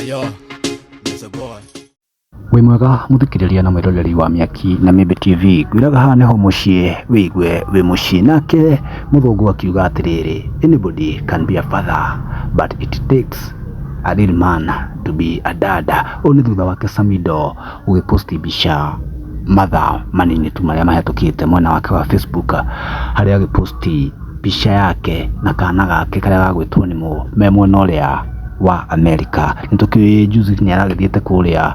Yo, Mr. Boy. Wĩ mwega mũthikĩrĩria na mwĩroreri wa Mĩaki na Mĩmbi TV, ngwĩraga haha nĩho mũciĩ wĩigue wĩ mũciĩ. Nake mũthũngũ akiuga atĩrĩrĩ, anybody can be a father but it takes a real man to be a dad. Ũũ nĩ thutha wake Samido gũgĩposti mbica mathaa manini tu marĩa mahĩtũkĩte mwena wake wa Facebook, harĩa agĩposti mbica yake na kana gake karĩa gagwĩtwo nĩ me mwena ũrĩa wa Amerika. Nĩtũkĩũĩ juzi nĩaragĩthiĩte kũrĩa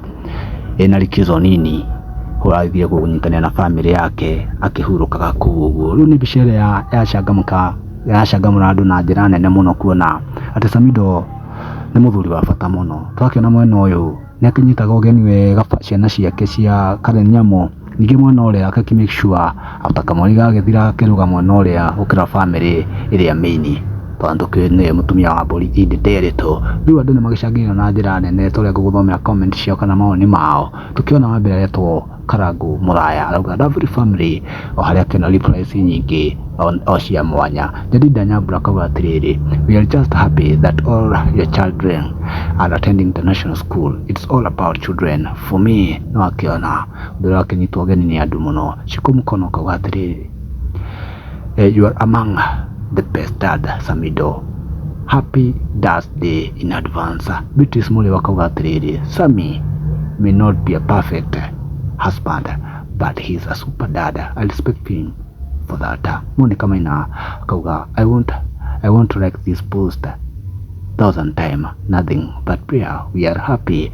na likizo nini hũrathire kũnyitanĩra na bamĩrĩ yake akĩhurũkaga kũu ũguo. Rĩu nĩ mbica ĩrĩa yacangamũra andũ na njĩra nene mũno, kuona atĩ Samido nĩ mũthuri wa bata mũno. Twakĩona mwena ũyũ nĩakĩnyitaga ũgeni wega ciana ciake cia Karen Nyamu, ningĩ mwena ũrĩa akĩ make sure after kamweri gagĩthira akĩrũga mwena ũrĩa gũkĩra bamĩrĩ ĩrĩa main, tondũ nĩ mũtumia wa mbũri Indi Nderitu. Rĩu andũ nĩmagĩcangĩire na njĩra nene, tũrĩa ngũgũthomera comment ciao kana mawoni mao. Tukiona wa mbere aretwo Karangũ Mũraya arauga lovely family, o harĩa kena replies nyingĩ o cia mwanya. Jadida Nyambura akauga atĩrĩrĩ, we are just happy that all your children are attending international school, it's all about children. For me, no akiona ũndũ ũrĩa akĩnyitwo ũgeni nĩ andũ mũno. Shiko Mukono akauga atĩrĩrĩ, you are among the best dad Samido, happy Dad's Day in advance. Beatrice Mule wakauga atĩrĩrĩ, Sami may not be a perfect husband but he's a super dad, I respect him for that. Monica Maina akauga, I want to like this post 1,000 times, nothing but prayer, we are happy.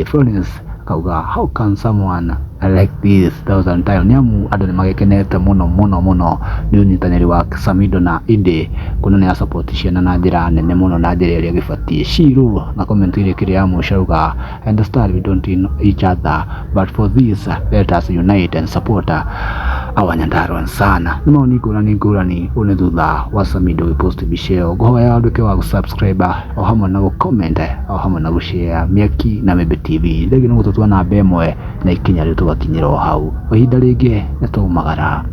Florence akauga, how can someone like this 1,000 times? Nyamu andũ nĩmagĩkenete mũno mũno mũno nĩ ũnyitanĩri wa Samido na Indi, kuna nĩ support ciana na njĩra nene mũno na njĩra ĩrĩa gĩbatiĩ. Shiru na comment ile kile ya mũico auga, I understand we don't know each other but for this let us unite and support our Nyandarua sana. Nĩ maoni ngũrani ũnĩ thutha wa Samido gũpost mbica ĩyo. Ngũhoya nduĩke wa gũsubscribe o hamwe na gũcomment o hamwe na gũshare Mĩaki na Mĩmbi TV. Ndege nĩ gũtũtua namba ĩmwe na ikinya rĩu tũgakinyĩra o hau. O ihinda rĩngĩ nĩ tũmagara.